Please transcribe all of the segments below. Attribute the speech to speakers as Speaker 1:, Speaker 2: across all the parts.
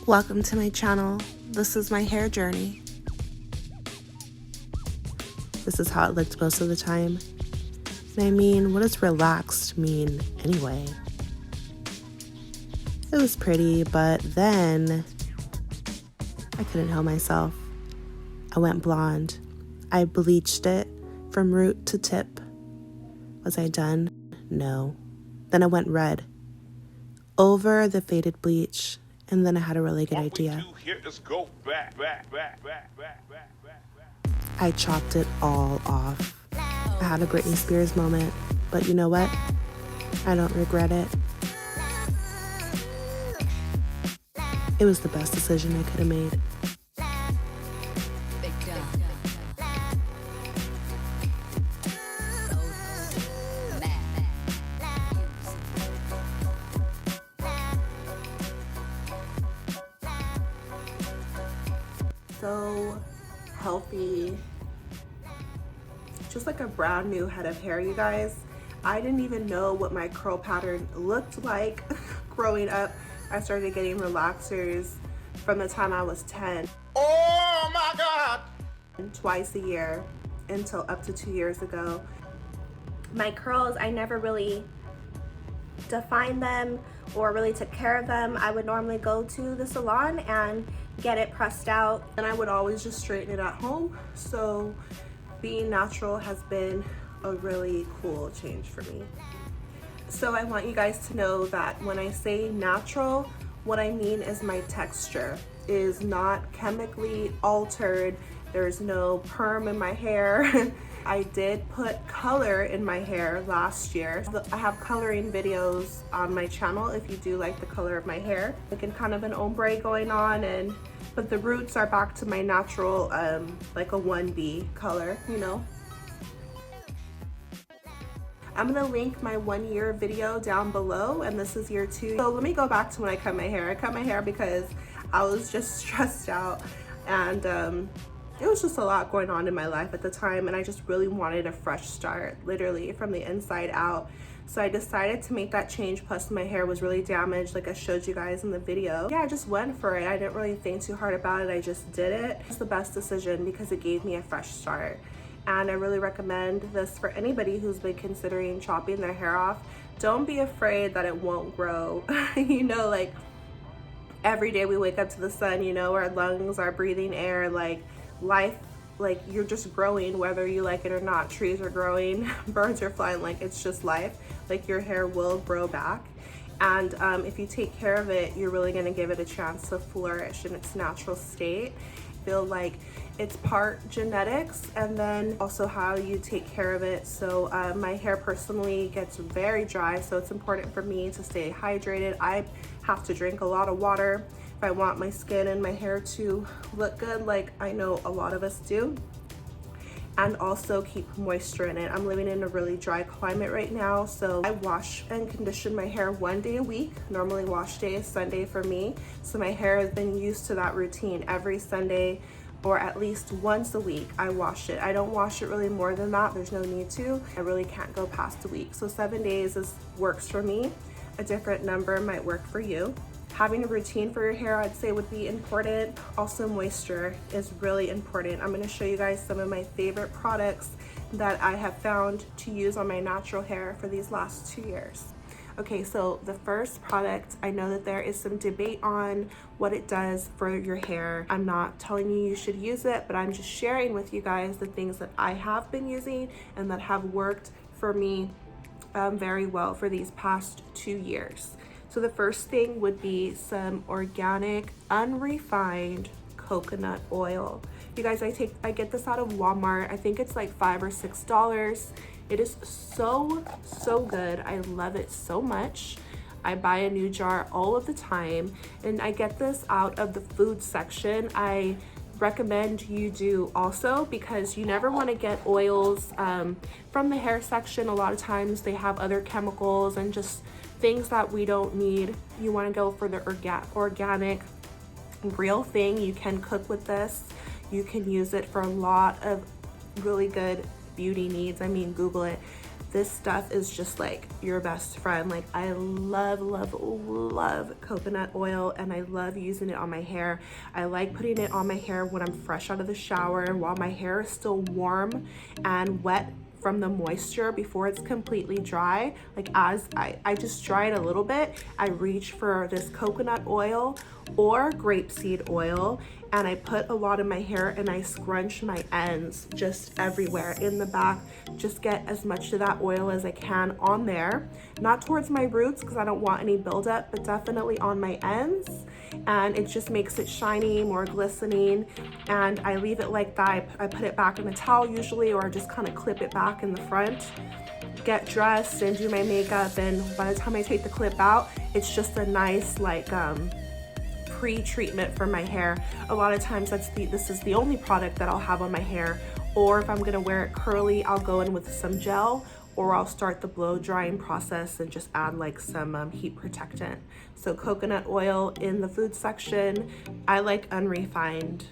Speaker 1: Welcome to my channel. This is my hair journey. This is how it looked most of the time. And I mean, what does relaxed mean anyway? It was pretty, but then I couldn't help myself. I went blonde. I bleached it from root to tip. Was I done? No. Then I went red. Over the faded bleach. And then I had a really good idea. I chopped it all off. I had a Britney Spears moment, but you know what? I don't regret it. It was the best decision I could have made. So healthy, just like a brand new head of hair, you guys. I didn't even know what my curl pattern looked like growing up. I started getting relaxers from the time I was 10.
Speaker 2: Oh my God!
Speaker 1: Twice a year until up to 2 years ago. My curls, I never really defined them or really took care of them. I would normally go to the salon and get it pressed out, and I would always just straighten it at home. So being natural has been a really cool change for me. So I want you guys to know that when I say natural, what I mean is my texture is not chemically altered. There's no perm in my hair. I did put color in my hair last year. I have coloring videos on my channel if you do like the color of my hair. Looking kind of an ombre going on, but the roots are back to my natural, like a 1B color, you know. I'm gonna link my 1 year video down below, and this is year 2. So let me go back to when I cut my hair. I cut my hair because I was just stressed out, and it was just a lot going on in my life at the time, and I just really wanted a fresh start, literally from the inside out. So I decided to make that change, plus my hair was really damaged like I showed you guys in the video. Yeah, I just went for it. I didn't really think too hard about it. I just did it. It's the best decision because it gave me a fresh start. And I really recommend this for anybody who's been considering chopping their hair off. Don't be afraid that it won't grow. You know, like every day we wake up to the sun, you know, our lungs are breathing air, like life, like you're just growing whether you like it or not. Trees are growing, birds are flying, like it's just life. Like your hair will grow back, and if you take care of it, you're really going to give it a chance to flourish in its natural state. Feel like it's part genetics and then also how you take care of it. So my hair personally gets very dry, so it's important for me to stay hydrated. I have to drink a lot of water if I want my skin and my hair to look good, like I know a lot of us do, and also keep moisture in it. I'm living in a really dry climate right now, so I wash and condition my hair 1 day a week. Normally wash day is Sunday for me, so my hair has been used to that routine. Every Sunday, or at least once a week, I wash it. I don't wash it really more than that. There's no need to. I really can't go past a week. So 7 days works for me. A different number might work for you. Having a routine for your hair, I'd say, would be important. Also, moisture is really important. I'm gonna show you guys some of my favorite products that I have found to use on my natural hair for these last 2 years. Okay, so the first product, I know that there is some debate on what it does for your hair. I'm not telling you you should use it, but I'm just sharing with you guys the things that I have been using and that have worked for me very well for these past 2 years. So the first thing would be some organic, unrefined coconut oil. You guys, I get this out of Walmart. I think it's like $5 or $6. It is so good. I love it so much. I buy a new jar all of the time, and I get this out of the food section. I recommend you do also, because you never want to get oils from the hair section. A lot of times they have other chemicals and just things that we don't need. You want to go for the organic, real thing. You can cook with this. You can use it for a lot of really good beauty needs. I mean, Google it. This stuff is just like your best friend. Like I love, love, love coconut oil, and I love using it on my hair. I like putting it on my hair when I'm fresh out of the shower while my hair is still warm and wet from the moisture before it's completely dry. Like as I just dry it a little bit, I reach for this coconut oil or grapeseed oil, and I put a lot in my hair and I scrunch my ends just everywhere in the back. Just get as much of that oil as I can on there, not towards my roots because I don't want any buildup, but definitely on my ends. And it just makes it shiny, more glistening. And I leave it like that. I put it back in a towel usually, or just kind of clip it back in the front, get dressed and do my makeup, and by the time I take the clip out, it's just a nice like pre-treatment for my hair. A lot of times this is the only product that I'll have on my hair, or if I'm gonna wear it curly, I'll go in with some gel, or I'll start the blow drying process and just add like some heat protectant. So coconut oil in the food section. I like unrefined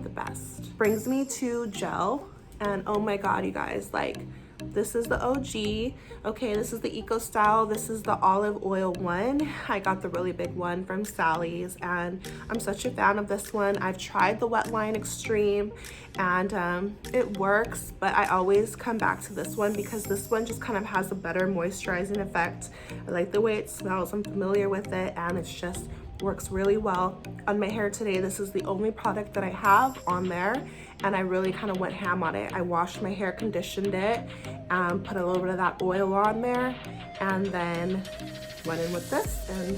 Speaker 1: the best. Brings me to gel, and oh my god, you guys, like this is the OG. Okay, this is the Eco Style. This is the olive oil one. I got the really big one from Sally's, and I'm such a fan of this one. I've tried the Wet Line Extreme, and it works, but I always come back to this one because this one just kind of has a better moisturizing effect. I like the way it smells. I'm familiar with it, and it's just works really well on my hair today. This is the only product that I have on there, and I really kind of went ham on it. I washed my hair, conditioned it, put a little bit of that oil on there, and then went in with this. And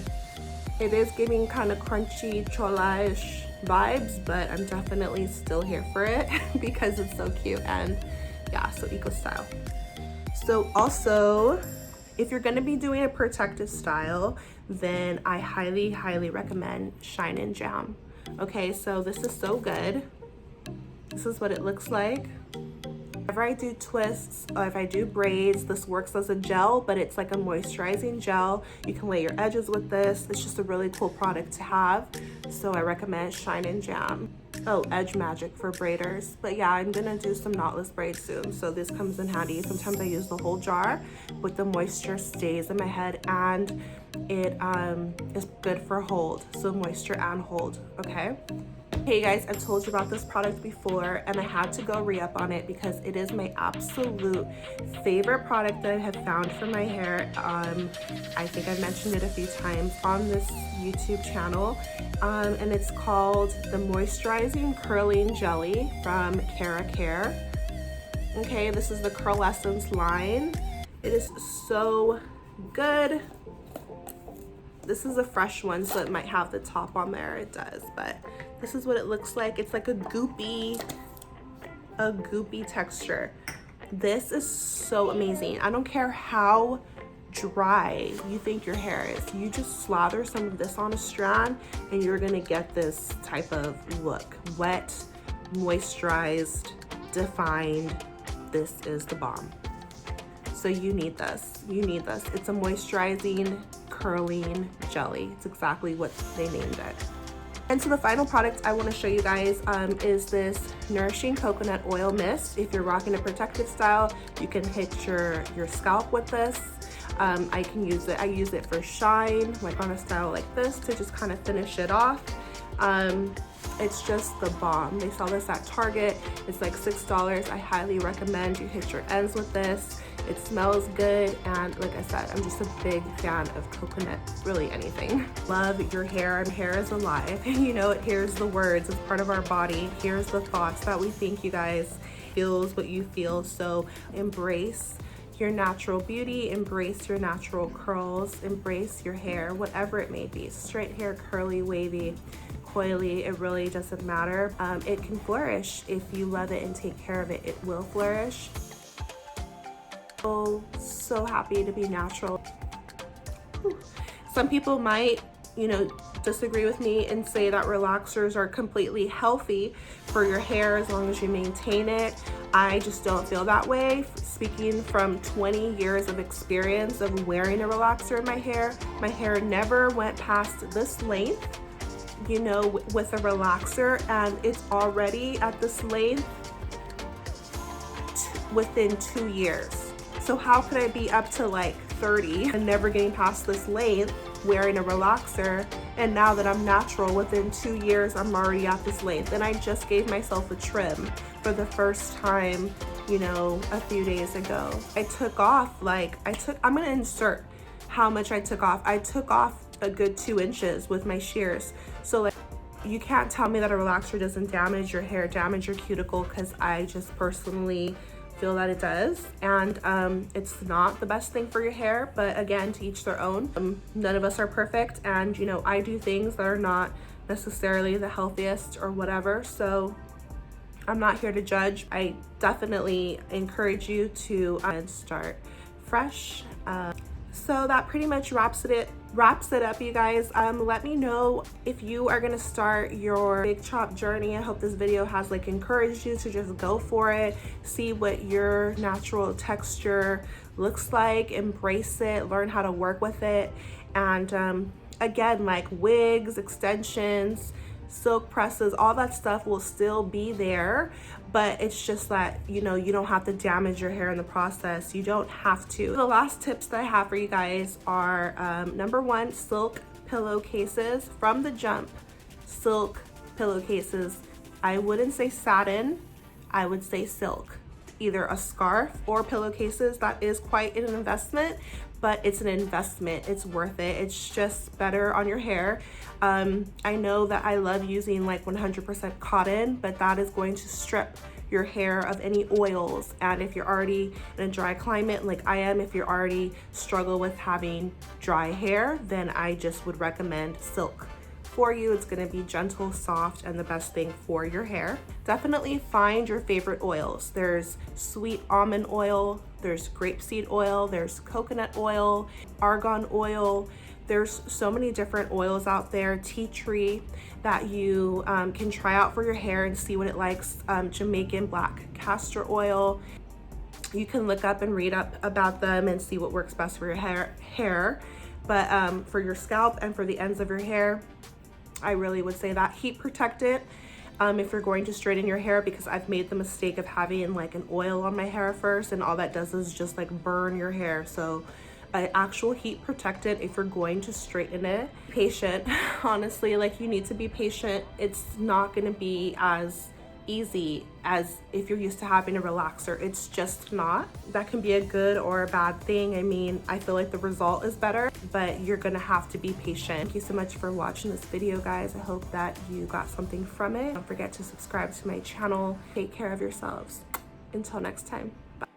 Speaker 1: it is giving kind of crunchy chola-ish vibes, but I'm definitely still here for it because it's so cute. And yeah, so Eco Style. So also, if you're gonna be doing a protective style, then I highly, highly recommend Shine and Jam. Okay, so this is so good. This is what it looks like. Whenever I do twists, or if I do braids, this works as a gel, but it's like a moisturizing gel. You can lay your edges with this. It's just a really cool product to have. So I recommend Shine and Jam. Oh, Edge Magic for braiders. But yeah, I'm gonna do some knotless braids soon, so this comes in handy. Sometimes I use the whole jar, but the moisture stays in my head, and it is good for hold, so moisture and hold. Okay. Hey guys, I've told you about this product before, and I had to go re-up on it because it is my absolute favorite product that I have found for my hair. I think I've mentioned it a few times on this YouTube channel, and it's called the Moisturizing Curling Jelly from Cara Care. Okay, this is the Curl Essence line. It is so good. This is a fresh one, so it might have the top on there. It does, but this is what it looks like. It's like a goopy texture. This is so amazing. I don't care how dry you think your hair is. You just slather some of this on a strand and you're gonna get this type of look. Wet, moisturized, defined. This is the bomb. So you need this. You need this. It's a moisturizing curling jelly. It's exactly what they named it. And so the final product I want to show you guys is this Nourishing Coconut Oil Mist. If you're rocking a protective style, you can hit your scalp with this. I use it for shine, like on a style like this, to just kind of finish it off. It's just the bomb. They sell this at Target. It's like $6. I highly recommend you hit your ends with this. It smells good, and like I said, I'm just a big fan of coconut, really anything. Love your hair, and hair is alive. You know, it hears the words, it's part of our body, hears the thoughts that we think, you guys, feels what you feel. So embrace your natural beauty, embrace your natural curls, embrace your hair, whatever it may be, straight hair, curly, wavy, coily, it really doesn't matter. It can flourish. If you love it and take care of it, it will flourish. So happy to be natural. Some people might, disagree with me and say that relaxers are completely healthy for your hair as long as you maintain it. I just don't feel that way. Speaking from 20 years of experience of wearing a relaxer in my hair never went past this length, with a relaxer, and it's already at this length within 2 years. So how could I be up to like 30 and never getting past this length wearing a relaxer, and now that I'm natural, within 2 years I'm already at this length, and I just gave myself a trim for the first time, you know, a few days ago. I took off like, I'm gonna insert how much I took off. I took off a good 2 inches with my shears. So like, you can't tell me that a relaxer doesn't damage your hair, damage your cuticle, because I just personally feel that it does. And it's not the best thing for your hair, but again, to each their own. None of us are perfect, and you know, I do things that are not necessarily the healthiest or whatever, so I'm not here to judge. I definitely encourage you to start fresh. So that pretty much wraps it up, you guys. Let me know if you are gonna start your big chop journey. I hope this video has like encouraged you to just go for it, see what your natural texture looks like, embrace it, learn how to work with it. And again, like wigs, extensions, silk presses, all that stuff will still be there, but it's just that, you know, you don't have to damage your hair in the process. You don't have to. The last tips that I have for you guys are number 1, silk pillowcases. From the jump, silk pillowcases. I wouldn't say satin, I would say silk. Either a scarf or pillowcases. That is quite an investment, but it's an investment. It's worth it. It's just better on your hair. I know that I love using like 100% cotton, but that is going to strip your hair of any oils. And if you're already in a dry climate like I am, if you're already struggle with having dry hair, then I just would recommend silk. For you, it's gonna be gentle, soft, and the best thing for your hair. Definitely find your favorite oils. There's sweet almond oil, there's grapeseed oil, there's coconut oil, argan oil. There's so many different oils out there, tea tree, that you can try out for your hair and see what it likes. Jamaican black castor oil. You can look up and read up about them and see what works best for your hair. But for your scalp and for the ends of your hair, I really would say that heat protectant if you're going to straighten your hair, because I've made the mistake of having like an oil on my hair first, and all that does is just like burn your hair. So an actual heat protectant if you're going to straighten it. Patient, honestly, like you need to be patient. It's not going to be as easy as if you're used to having a relaxer. It's just not. That can be a good or a bad thing. I mean, I feel like the result is better, but you're gonna have to be patient. Thank you so much for watching this video, guys. I hope that you got something from it. Don't forget to subscribe to my channel. Take care of yourselves. Until next time, bye.